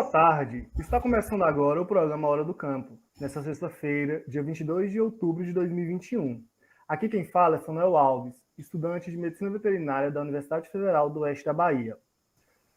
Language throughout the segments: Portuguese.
Boa tarde. Está começando agora o programa Hora do Campo, nesta sexta-feira, dia 22 de outubro de 2021. Aqui quem fala é Samuel Alves, estudante de Medicina Veterinária da Universidade Federal do Oeste da Bahia.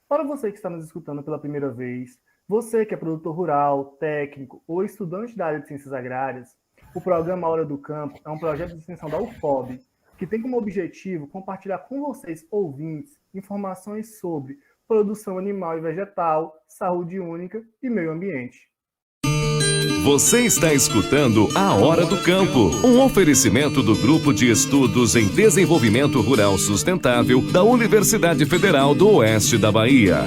Para você que está nos escutando pela primeira vez, você que é produtor rural, técnico ou estudante da área de ciências agrárias, o programa Hora do Campo é um projeto de extensão da UFOB, que tem como objetivo compartilhar com vocês, ouvintes, informações sobre produção animal e vegetal, saúde única e meio ambiente. Você está escutando A Hora do Campo, um oferecimento do Grupo de Estudos em Desenvolvimento Rural Sustentável da Universidade Federal do Oeste da Bahia.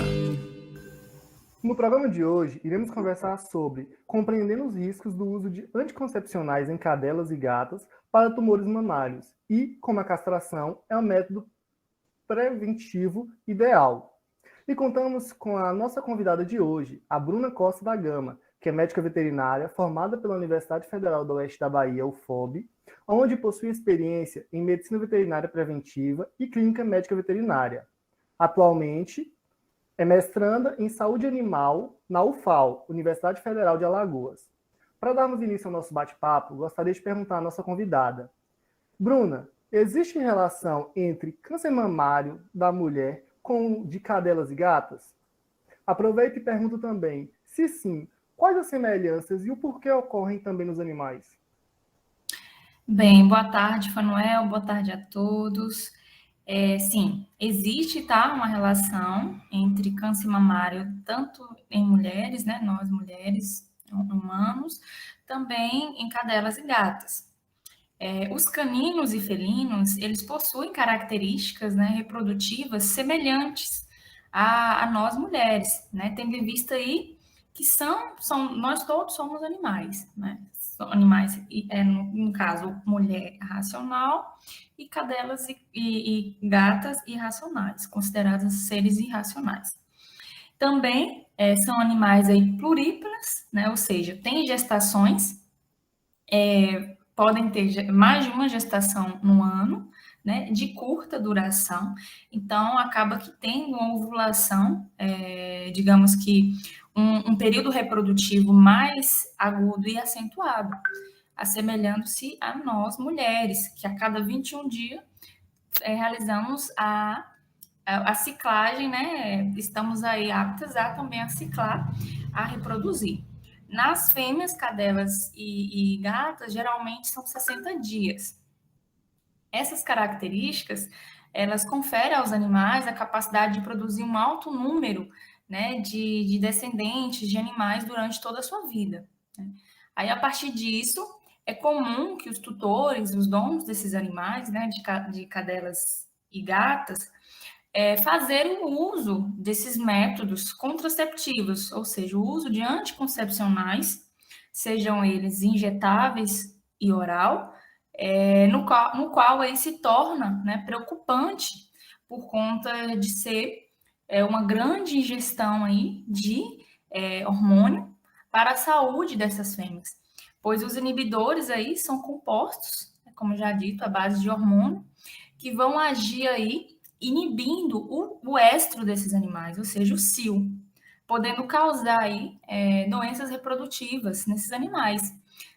No programa de hoje, iremos conversar sobre compreendendo os riscos do uso de anticoncepcionais em cadelas e gatas para tumores mamários e como a castração é um método preventivo ideal. E contamos com a nossa convidada de hoje, a Bruna Costa da Gama, que é médica veterinária formada pela Universidade Federal do Oeste da Bahia, UFOB, onde possui experiência em medicina veterinária preventiva e clínica médica veterinária. Atualmente, é mestranda em saúde animal na UFAL, Universidade Federal de Alagoas. Para darmos início ao nosso bate-papo, gostaria de perguntar à nossa convidada. Bruna, existe relação entre câncer mamário da mulher com o de cadelas e gatas? Aproveito e pergunto também, se sim, quais as semelhanças e o porquê ocorrem também nos animais? Bem, boa tarde, Fanuel, boa tarde a todos. Sim, existe, uma relação entre câncer mamário, tanto em mulheres, né, nós mulheres, humanos, também em cadelas e gatas. Os caninos e felinos, eles possuem características, né, reprodutivas semelhantes a nós mulheres, né, tendo em vista aí que nós todos somos animais, né, animais, no caso, mulher racional e cadelas e gatas irracionais, consideradas seres irracionais. Também são animais aí pluríparas, né, ou seja, têm gestações, podem ter mais de uma gestação no ano, né, de curta duração, então acaba que tem uma ovulação, digamos que um período reprodutivo mais agudo e acentuado, assemelhando-se a nós mulheres, que a cada 21 dias realizamos a ciclagem, né, estamos aí aptas a também a ciclar, a reproduzir. Nas fêmeas, cadelas e gatas, geralmente são 60 dias. Essas características, elas conferem aos animais a capacidade de produzir um alto número, né, de descendentes de animais durante toda a sua vida, né? Aí, a partir disso, é comum que os tutores, os donos desses animais, né, de cadelas e gatas, fazerem o uso desses métodos contraceptivos, ou seja, o uso de anticoncepcionais, sejam eles injetáveis e oral, no qual aí se torna, né, preocupante por conta de ser uma grande ingestão aí de hormônio para a saúde dessas fêmeas, pois os inibidores aí são compostos, como já dito, à base de hormônio, que vão agir aí inibindo o estro desses animais, ou seja, o cio, podendo causar aí doenças reprodutivas nesses animais.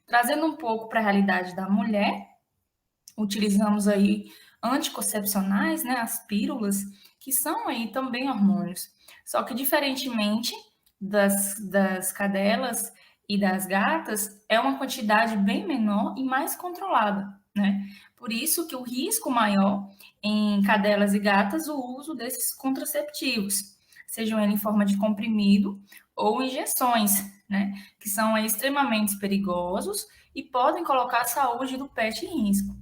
Trazendo um pouco para a realidade da mulher, utilizamos aí anticoncepcionais, né, as pílulas, que são aí também hormônios, só que diferentemente das cadelas e das gatas, é uma quantidade bem menor e mais controlada, né? Por isso que o risco maior em cadelas e gatas, o uso desses contraceptivos, sejam eles em forma de comprimido ou injeções, né? Que são extremamente perigosos e podem colocar a saúde do pet em risco.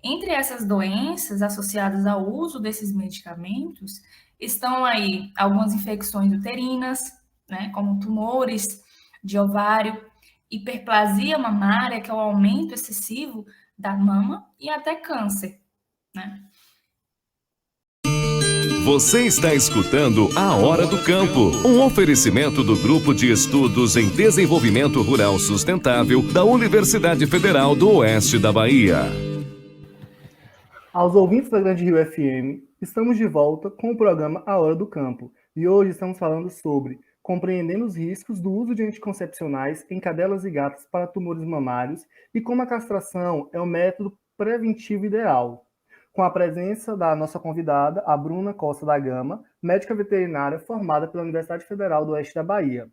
Entre essas doenças associadas ao uso desses medicamentos, estão aí algumas infecções uterinas, né, como tumores de ovário, hiperplasia mamária, que é o aumento excessivo da mama, e até câncer, né? Você está escutando A Hora do Campo, um oferecimento do Grupo de Estudos em Desenvolvimento Rural Sustentável da Universidade Federal do Oeste da Bahia. Aos ouvintes da Grande Rio FM, estamos de volta com o programa A Hora do Campo. E hoje estamos falando sobre compreendendo os riscos do uso de anticoncepcionais em cadelas e gatas para tumores mamários e como a castração é o método preventivo ideal. Com a presença da nossa convidada, a Bruna Costa da Gama, médica veterinária formada pela Universidade Federal do Oeste da Bahia.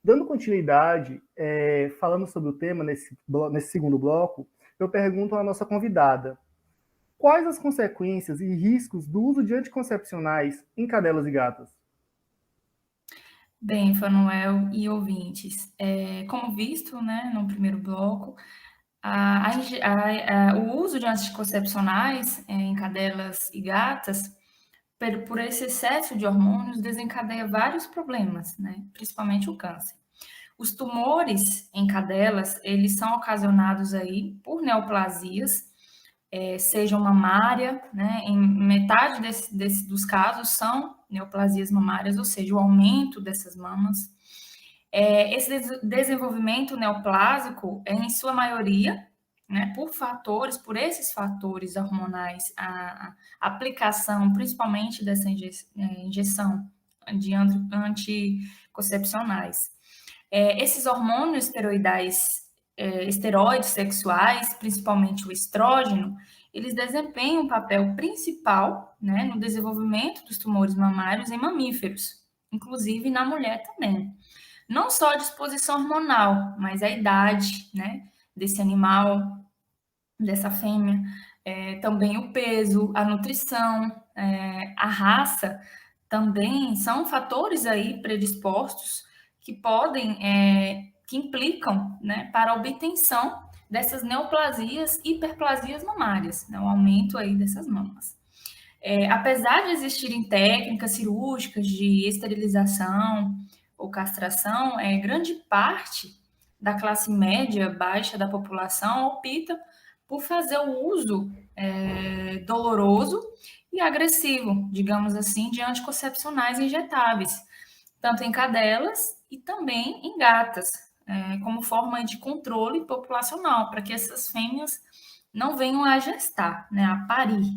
Dando continuidade, falando sobre o tema nesse segundo bloco, eu pergunto à nossa convidada: quais as consequências e riscos do uso de anticoncepcionais em cadelas e gatas? Bem, Fanuel e ouvintes, como visto, né, no primeiro bloco, o uso de anticoncepcionais em cadelas e gatas, por esse excesso de hormônios, desencadeia vários problemas, né, principalmente o câncer. Os tumores em cadelas, eles são ocasionados aí por neoplasias, seja mamária, né, em metade dos casos são neoplasias mamárias, ou seja, o aumento dessas mamas. Esse desenvolvimento neoplásico é, em sua maioria, né, por esses fatores hormonais, a aplicação, principalmente dessa injeção de anticoncepcionais. Esses hormônios esteroides sexuais, principalmente o estrógeno, eles desempenham um papel principal, né, no desenvolvimento dos tumores mamários em mamíferos, inclusive na mulher também. Não só a disposição hormonal, mas a idade, né, desse animal, dessa fêmea, também o peso, a nutrição, a raça, também são fatores aí predispostos que que implicam, né, para a obtenção dessas neoplasias e hiperplasias mamárias, né, o aumento aí dessas mamas. Apesar de existirem técnicas cirúrgicas de esterilização ou castração, grande parte da classe média baixa da população opta por fazer o uso doloroso e agressivo, digamos assim, de anticoncepcionais injetáveis, tanto em cadelas e também em gatas, como forma de controle populacional, para que essas fêmeas não venham a gestar, né, a parir,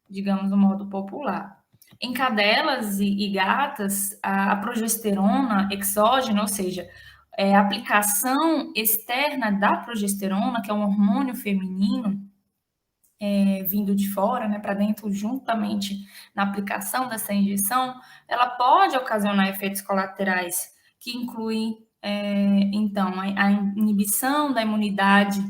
digamos, no modo popular. Em cadelas e gatas, a progesterona exógena, ou seja, a aplicação externa da progesterona, que é um hormônio feminino, vindo de fora, né, para dentro, juntamente na aplicação dessa injeção, ela pode ocasionar efeitos colaterais que incluem, então, a inibição da imunidade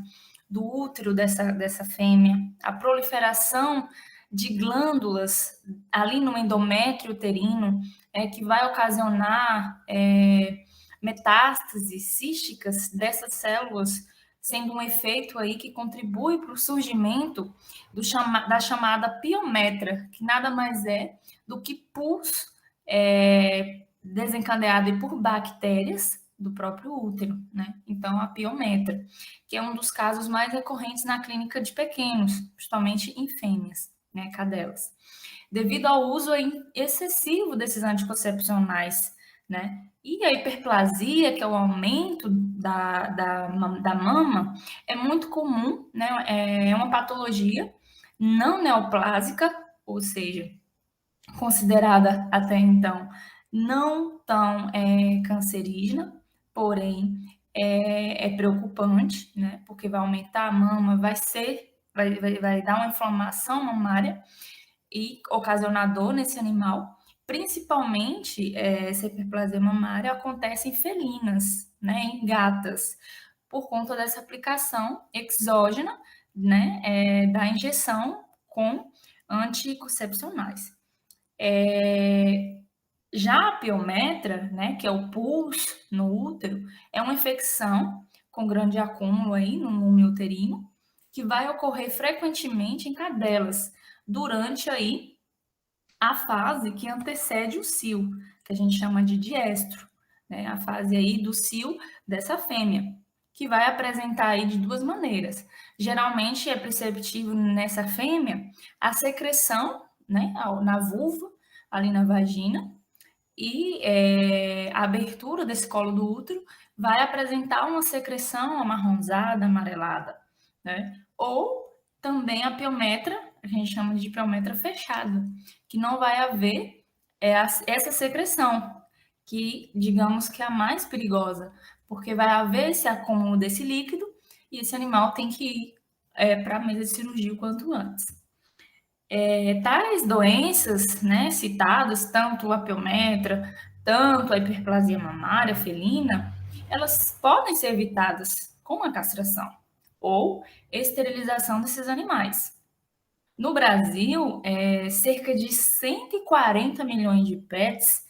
do útero dessa fêmea, a proliferação de glândulas ali no endométrio uterino, que vai ocasionar metástases císticas dessas células, sendo um efeito aí que contribui para o surgimento da chamada piometra, que nada mais é do que pus desencadeado por bactérias do próprio útero, né? Então, a piometra, que é um dos casos mais recorrentes na clínica de pequenos, principalmente em fêmeas, né, cadelas. Devido ao uso excessivo desses anticoncepcionais, né? E a hiperplasia, que é o aumento da mama, é muito comum, né? É uma patologia não neoplásica, ou seja, considerada até então não tão cancerígena, porém é preocupante, né? Porque vai aumentar a mama, vai dar uma inflamação mamária e ocasionar dor nesse animal. Principalmente, essa hiperplasia mamária acontece em felinas, né, em gatas, por conta dessa aplicação exógena, né, da injeção com anticoncepcionais. Já a piometra, né, que é o pus no útero, é uma infecção com grande acúmulo aí no múmio uterino, que vai ocorrer frequentemente em cadelas, durante aí a fase que antecede o cio, que a gente chama de diestro, né? A fase aí do cio dessa fêmea, que vai apresentar aí de duas maneiras. Geralmente é perceptível nessa fêmea a secreção, né, na vulva, ali na vagina, e a abertura desse colo do útero vai apresentar uma secreção amarronzada, amarelada, né? Ou também a piometra, a gente chama de piometra fechada, que não vai haver essa secreção, que, digamos que é a mais perigosa, porque vai haver esse acúmulo desse líquido e esse animal tem que ir para a mesa de cirurgia o quanto antes. Tais doenças, né, citadas, tanto a piometra, tanto a hiperplasia mamária felina, elas podem ser evitadas com a castração ou esterilização desses animais. No Brasil, cerca de 140 milhões de pets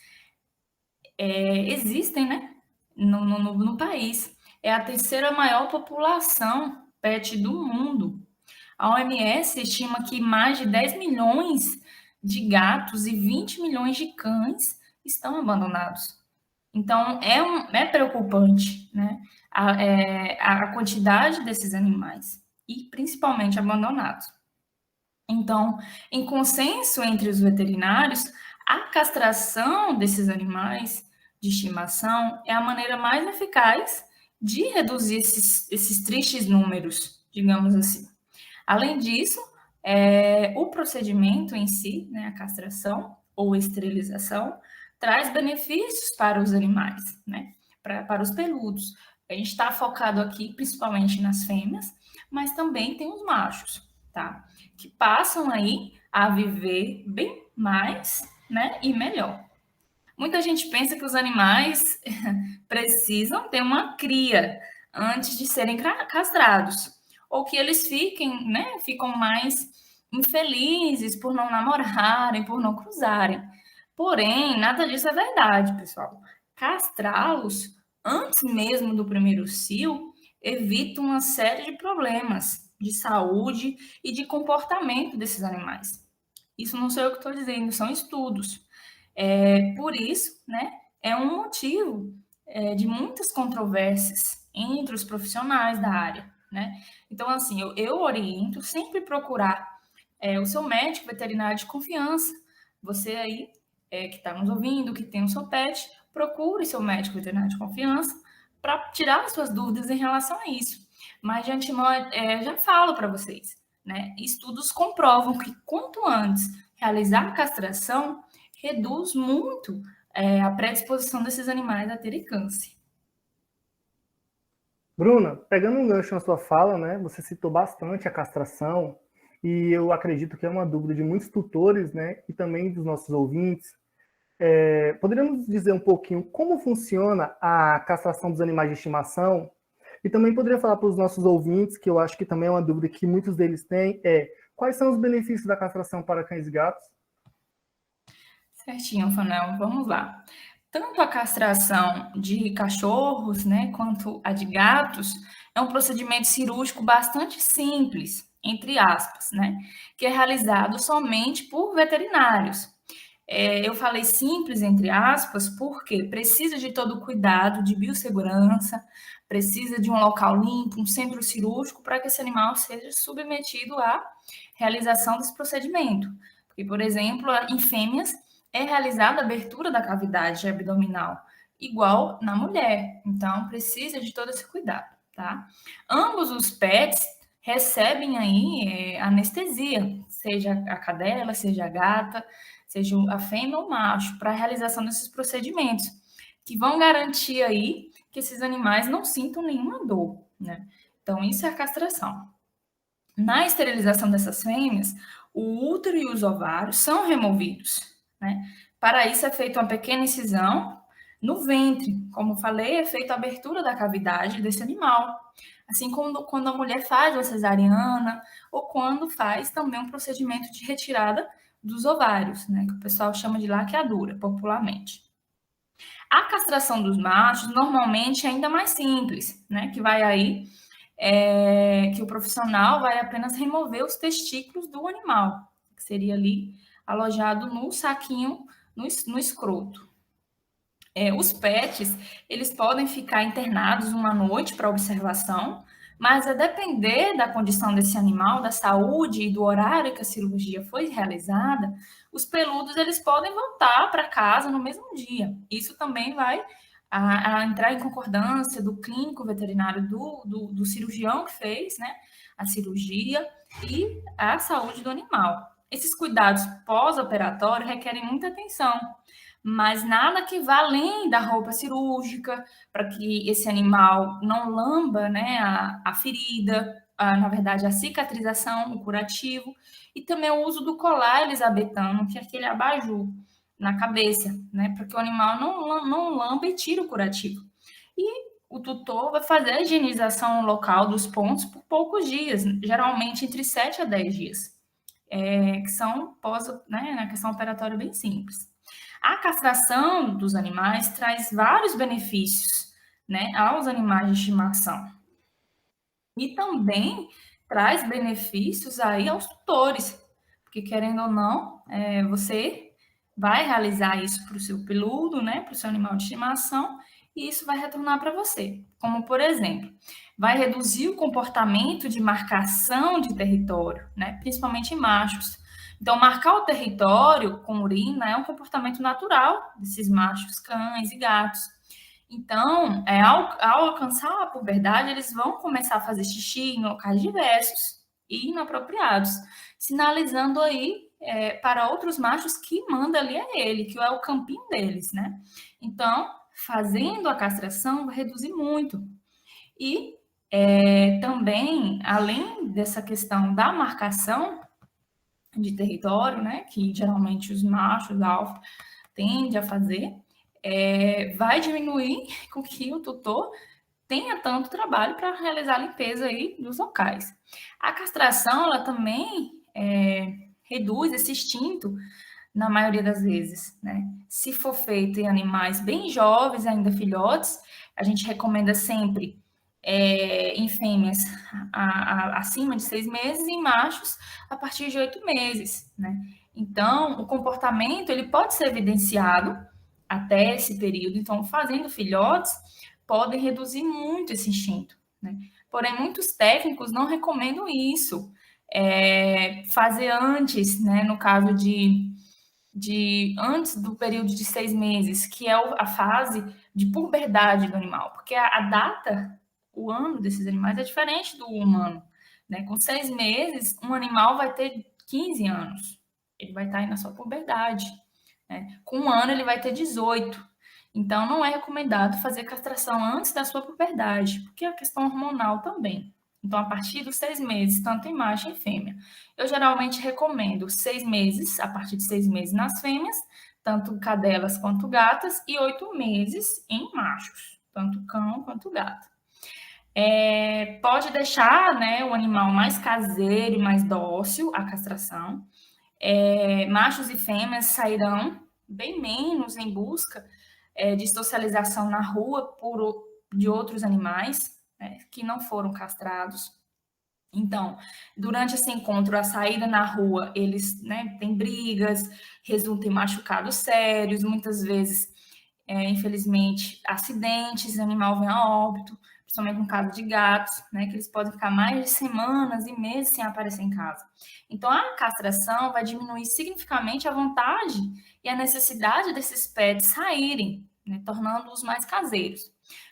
existem, né, no país. É a terceira maior população pet do mundo. A OMS estima que mais de 10 milhões de gatos e 20 milhões de cães estão abandonados. Então, é preocupante, né, a quantidade desses animais, e principalmente abandonados. Então, em consenso entre os veterinários, a castração desses animais de estimação é a maneira mais eficaz de reduzir esses tristes números, digamos assim. Além disso, o procedimento em si, né, a castração ou esterilização, traz benefícios para os animais, né, para os peludos. A gente está focado aqui principalmente nas fêmeas, mas também tem os machos, tá? Que passam aí a viver bem mais, né, e melhor. Muita gente pensa que os animais precisam ter uma cria antes de serem castrados, ou que eles ficam mais infelizes por não namorarem, por não cruzarem. Porém, nada disso é verdade, pessoal. Castrá-los antes mesmo do primeiro cio evita uma série de problemas de saúde e de comportamento desses animais. Isso não sou eu que estou dizendo, são estudos. Por isso, né, é um motivo de muitas controvérsias entre os profissionais da área, né? Então, assim, eu oriento sempre procurar o seu médico veterinário de confiança. Você aí que está nos ouvindo, que tem o seu pet, procure seu médico veterinário de confiança para tirar as suas dúvidas em relação a isso. Mas de antemão, já falo para vocês, né? Estudos comprovam que quanto antes realizar a castração, reduz muito a predisposição desses animais a terem câncer. Bruna, pegando um gancho na sua fala, né, você citou bastante a castração, e eu acredito que é uma dúvida de muitos tutores, né, e também dos nossos ouvintes. Poderíamos dizer um pouquinho como funciona a castração dos animais de estimação? E também poderia falar para os nossos ouvintes, que eu acho que também é uma dúvida que muitos deles têm, quais são os benefícios da castração para cães e gatos? Certinho, Fanel, vamos lá. Tanto a castração de cachorros, né, quanto a de gatos, é um procedimento cirúrgico bastante simples, entre aspas, né, que é realizado somente por veterinários. Eu falei simples, entre aspas, porque precisa de todo o cuidado de biossegurança, precisa de um local limpo, um centro cirúrgico, para que esse animal seja submetido à realização desse procedimento. Porque, por exemplo, em fêmeas, é realizada a abertura da cavidade abdominal, igual na mulher. Então, precisa de todo esse cuidado, tá? Ambos os pets recebem aí anestesia, seja a cadela, seja a gata, seja a fêmea ou o macho, para a realização desses procedimentos, que vão garantir aí que esses animais não sintam nenhuma dor, né? Então, isso é a castração. Na esterilização dessas fêmeas, o útero e os ovários são removidos, né? Para isso é feita uma pequena incisão no ventre. Como falei, é feita a abertura da cavidade desse animal. Assim como quando a mulher faz uma cesariana ou quando faz também um procedimento de retirada dos ovários, né? Que o pessoal chama de laqueadura, popularmente. A castração dos machos normalmente é ainda mais simples, né? Que vai aí que o profissional vai apenas remover os testículos do animal, que seria ali alojado no saquinho, no escroto. Os pets, eles podem ficar internados uma noite para observação, mas a depender da condição desse animal, da saúde e do horário que a cirurgia foi realizada, os peludos eles podem voltar para casa no mesmo dia. Isso também vai a entrar em concordância do clínico veterinário, do cirurgião que fez, né, a cirurgia e a saúde do animal. Esses cuidados pós-operatórios requerem muita atenção, mas nada que vá além da roupa cirúrgica, para que esse animal não lamba, né, a ferida, na verdade, a cicatrização, o curativo, e também o uso do colar elisabetano, que é aquele abajur na cabeça, né, para que o animal não lamba e tire o curativo. E o tutor vai fazer a higienização local dos pontos por poucos dias, geralmente entre 7 a 10 dias, que são né, na questão operatória bem simples. A castração dos animais traz vários benefícios, né, aos animais de estimação. E também traz benefícios aí aos tutores, porque querendo ou não, você vai realizar isso para o seu peludo, né, para o seu animal de estimação, e isso vai retornar para você. Como, por exemplo, vai reduzir o comportamento de marcação de território, né, principalmente em machos. Então, marcar o território com urina é um comportamento natural desses machos, cães e gatos. Então, ao alcançar a puberdade, eles vão começar a fazer xixi em locais diversos e inapropriados, sinalizando aí para outros machos que manda ali é ele, que é o campinho deles, né? Então, fazendo a castração, vai reduzir muito. E também, além dessa questão da marcação de território, né, que geralmente os machos alfa tendem a fazer, vai diminuir com que o tutor tenha tanto trabalho para realizar a limpeza aí dos locais. A castração, ela também reduz esse instinto na maioria das vezes, né? Se for feito em animais bem jovens, ainda filhotes, a gente recomenda sempre em fêmeas acima de 6 meses e em machos a partir de 8 meses, né? Então, o comportamento ele pode ser evidenciado até esse período. Então, fazendo filhotes, podem reduzir muito esse instinto, né? Porém, muitos técnicos não recomendam isso. Fazer antes, né? No caso de antes do período de 6 meses, que é a fase de puberdade do animal, porque a data, o ano desses animais é diferente do humano, né? Com 6 meses, um animal vai ter 15 anos, ele vai estar aí na sua puberdade, né? Com 1 ano, ele vai ter 18. Então, não é recomendado fazer castração antes da sua puberdade, porque é a questão hormonal também. Então, a partir dos 6 meses, tanto em macho e fêmea. Eu geralmente recomendo 6 meses, a partir de 6 meses nas fêmeas, tanto cadelas quanto gatas, e 8 meses em machos, tanto cão quanto gato. Pode deixar, né, o animal mais caseiro e mais dócil, a castração. Machos e fêmeas sairão bem menos em busca de socialização na rua de outros animais, né, que não foram castrados. Então, durante esse encontro, a saída na rua, eles, né, têm brigas, resultam em machucados sérios, muitas vezes, infelizmente, acidentes, o animal vem a óbito, principalmente no caso de gatos, né, que eles podem ficar mais de semanas e meses sem aparecer em casa. Então, a castração vai diminuir significativamente a vontade e a necessidade desses pets saírem, né, tornando-os mais caseiros.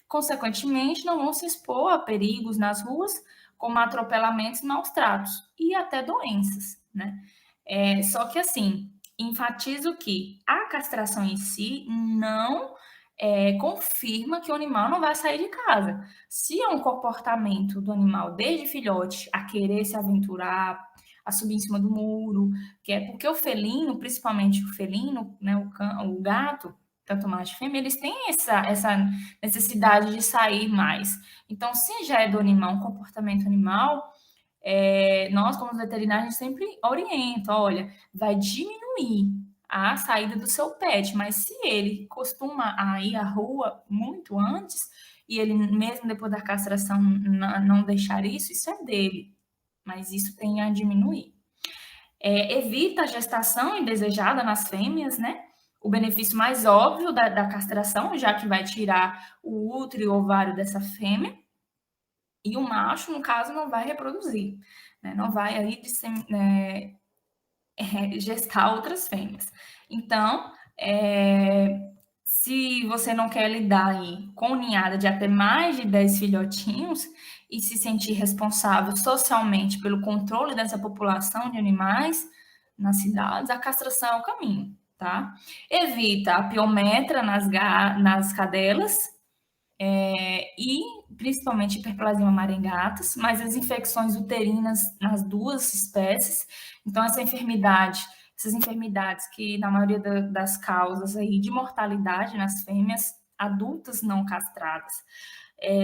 Consequentemente, não vão se expor a perigos nas ruas, como atropelamentos e maus tratos, e até doenças, né? Só que, assim, enfatizo que a castração em si não confirma que o animal não vai sair de casa. Se é um comportamento do animal desde filhote a querer se aventurar, a subir em cima do muro, que é porque o felino, principalmente o felino, né, o gato, tanto macho e fêmea, eles têm essa necessidade de sair mais. Então, se já é do animal, um comportamento animal, nós, como veterinários, sempre orienta, olha, vai diminuir a saída do seu pet, mas se ele costuma a ir à rua muito antes, e ele mesmo depois da castração não deixar isso é dele, mas isso tem a diminuir. Evita a gestação indesejada nas fêmeas, né? O benefício mais óbvio da castração, já que vai tirar o útero e o ovário dessa fêmea, e o macho, no caso, não vai reproduzir, né? Não vai aí gestar outras fêmeas. Então, se você não quer lidar aí com ninhada de até mais de 10 filhotinhos e se sentir responsável socialmente pelo controle dessa população de animais nas cidades, a castração é o caminho. tá? Evita a piometra nas cadelas, e principalmente hiperplasia mamária em gatos, mas as infecções uterinas nas duas espécies. Então, essas enfermidades que, na maioria das causas aí de mortalidade nas fêmeas adultas não castradas,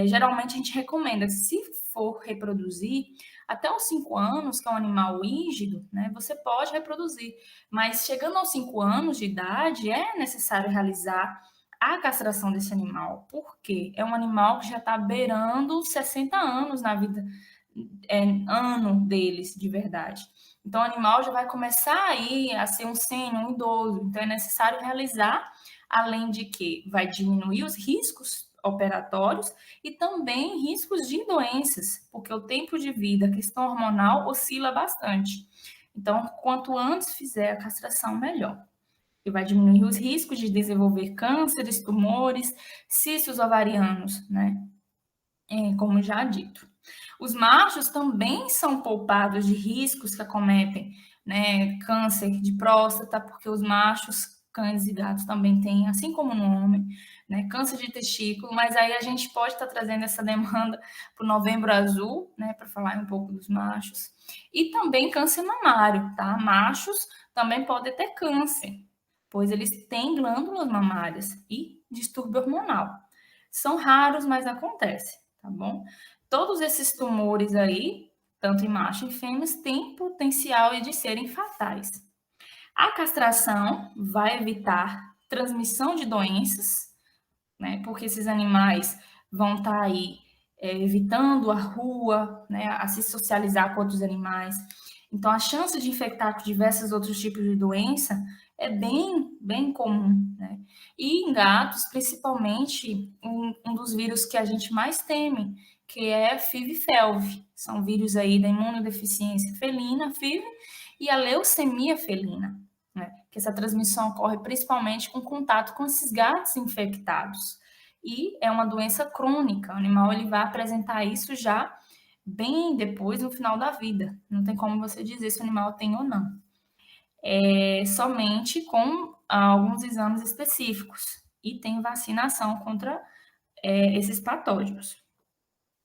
geralmente a gente recomenda, se for reproduzir, até os 5 anos, que é um animal rígido, né, você pode reproduzir, mas chegando aos 5 anos de idade, é necessário realizar a castração desse animal, porque é um animal que já está beirando 60 anos na vida, ano deles, de verdade. Então, o animal já vai começar aí a ser um sênior, um idoso. Então, é necessário realizar, além de que vai diminuir os riscos operatórios e também riscos de doenças, porque o tempo de vida, a questão hormonal, oscila bastante. Então, quanto antes fizer a castração, melhor. E vai diminuir os riscos de desenvolver cânceres, tumores, cistos ovarianos, né? Como já dito. Os machos também são poupados de riscos que acometem, né, câncer de próstata, porque os machos, cães e gatos também têm, assim como no homem, né, câncer de testículo, mas aí a gente pode estar trazendo essa demanda para o Novembro Azul, né, para falar um pouco dos machos, e também câncer mamário, tá? Machos também podem ter câncer, pois eles têm glândulas mamárias e distúrbio hormonal. São raros, mas acontece, tá bom? Todos esses tumores aí, tanto em macho e fêmeas, têm potencial de serem fatais. A castração vai evitar transmissão de doenças, né? Porque esses animais vão estar aí evitando a rua, né? A se socializar com outros animais. Então, a chance de infectar com diversos outros tipos de doença é bem comum, né? E em gatos, principalmente, um dos vírus que a gente mais teme, que é FIV-FeLV. São vírus aí da imunodeficiência felina, FIV, e a leucemia felina, né? Que essa transmissão ocorre principalmente com contato com esses gatos infectados. E é uma doença crônica, o animal ele vai apresentar isso já bem depois, no final da vida. Não tem como você dizer se o animal tem ou não. Somente com alguns exames específicos. E tem vacinação contra esses patógenos.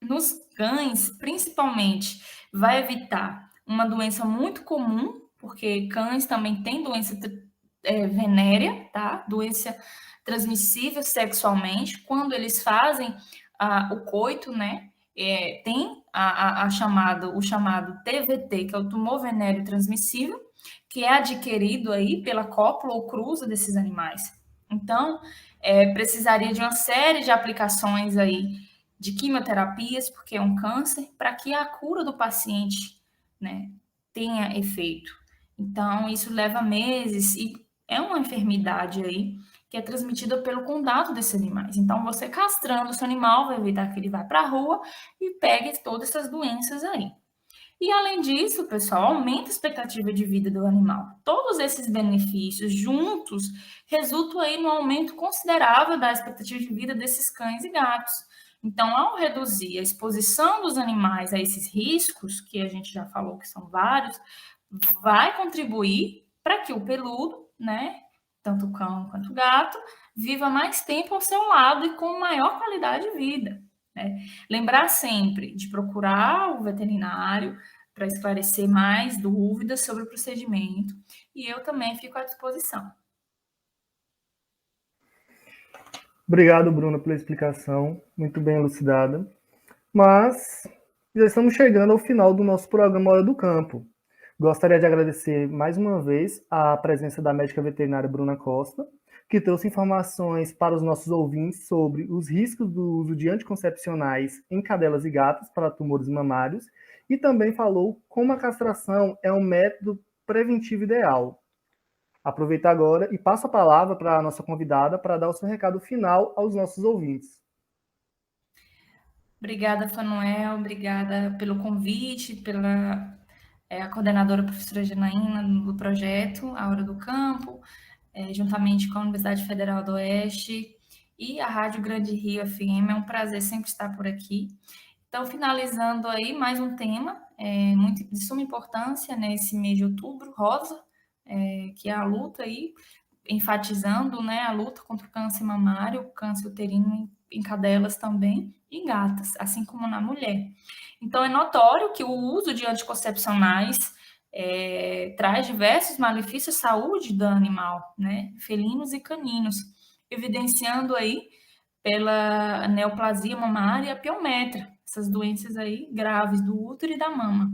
Nos cães, principalmente, vai evitar uma doença muito comum, porque cães também têm doença venérea, tá? Doença transmissível sexualmente. Quando eles fazem o coito, né? Tem o chamado TVT, que é o tumor venéreo transmissível, que é adquirido aí pela cópula ou cruza desses animais. Então, precisaria de uma série de aplicações aí de quimioterapias, porque é um câncer, para que a cura do paciente, né, tenha efeito. Então, isso leva meses e é uma enfermidade aí que é transmitida pelo contato desses animais. Então, você castrando o seu animal vai evitar que ele vá para a rua e pegue todas essas doenças aí. E, além disso, pessoal, aumenta a expectativa de vida do animal. Todos esses benefícios juntos resultam aí no aumento considerável da expectativa de vida desses cães e gatos. Então, ao reduzir a exposição dos animais a esses riscos, que a gente já falou que são vários, vai contribuir para que o peludo, né, tanto o cão quanto o gato, viva mais tempo ao seu lado e com maior qualidade de vida. Lembrar sempre de procurar o veterinário para esclarecer mais dúvidas sobre o procedimento e eu também fico à disposição. Obrigado, Bruna, pela explicação, muito bem elucidada. Mas já estamos chegando ao final do nosso programa Hora do Campo. Gostaria de agradecer mais uma vez a presença da médica veterinária Bruna Costa, que trouxe informações para os nossos ouvintes sobre os riscos do uso de anticoncepcionais em cadelas e gatos para tumores mamários e também falou como a castração é um método preventivo ideal. Aproveito agora e passo a palavra para a nossa convidada para dar o seu recado final aos nossos ouvintes. Obrigada, Fanuel, obrigada pelo convite, pela a coordenadora, a professora Janaína, do projeto A Hora do Campo, juntamente com a Universidade Federal do Oeste e a Rádio Grande Rio FM. É um prazer sempre estar por aqui. Então, finalizando aí mais um tema muito de suma importância nesse mês de outubro, rosa, que é a luta aí enfatizando, né, a luta contra o câncer mamário, o câncer uterino em cadelas também, e em gatas, assim como na mulher. Então, é notório que o uso de anticoncepcionais traz diversos malefícios à saúde do animal, né, felinos e caninos, evidenciando aí pela neoplasia mamária e a piometra, essas doenças aí graves do útero e da mama,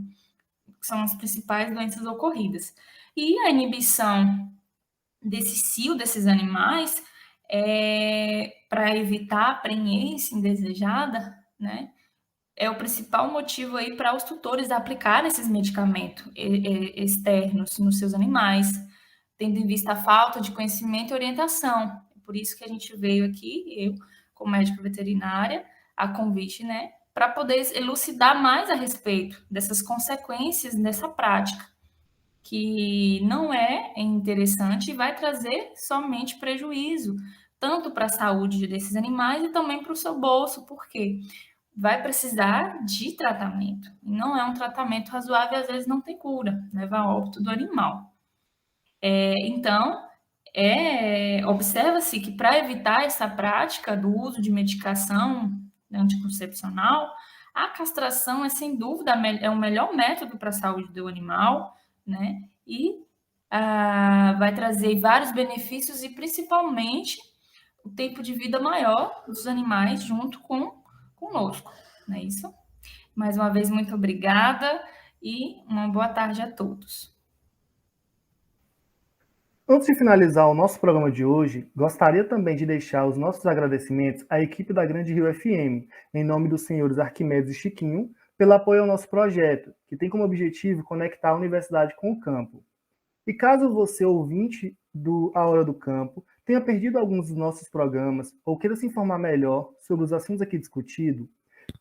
que são as principais doenças ocorridas. E a inibição desse cio desses animais para evitar a prenhez indesejada, né? É o principal motivo aí para os tutores aplicarem esses medicamentos externos nos seus animais, tendo em vista a falta de conhecimento e orientação. Por isso que a gente veio aqui, eu, como médica veterinária, a convite, né, para poder elucidar mais a respeito dessas consequências dessa prática, que não é interessante e vai trazer somente prejuízo, tanto para a saúde desses animais e também para o seu bolso, porque vai precisar de tratamento. E não é um tratamento razoável, às vezes não tem cura, leva a óbito do animal. Então, observa-se que para evitar essa prática do uso de medicação anticoncepcional, a castração é sem dúvida o melhor método para a saúde do animal, né? E vai trazer vários benefícios e principalmente o tempo de vida maior dos animais junto conosco, não é isso? Mais uma vez, muito obrigada e uma boa tarde a todos. Antes de finalizar o nosso programa de hoje, gostaria também de deixar os nossos agradecimentos à equipe da Grande Rio FM, em nome dos senhores Arquimedes e Chiquinho, pelo apoio ao nosso projeto, que tem como objetivo conectar a universidade com o campo. E caso você, ouvinte do A Hora do Campo, tenha perdido alguns dos nossos programas ou queira se informar melhor sobre os assuntos aqui discutidos,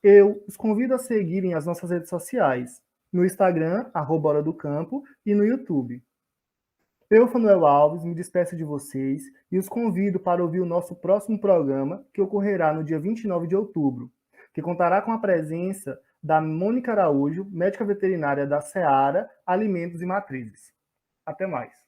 eu os convido a seguirem as nossas redes sociais, no Instagram, @Hora do Campo, e no YouTube. Eu, Fanuel Alves, me despeço de vocês e os convido para ouvir o nosso próximo programa, que ocorrerá no dia 29 de outubro, que contará com a presença da Mônica Araújo, médica veterinária da Seara Alimentos e Matrizes. Até mais.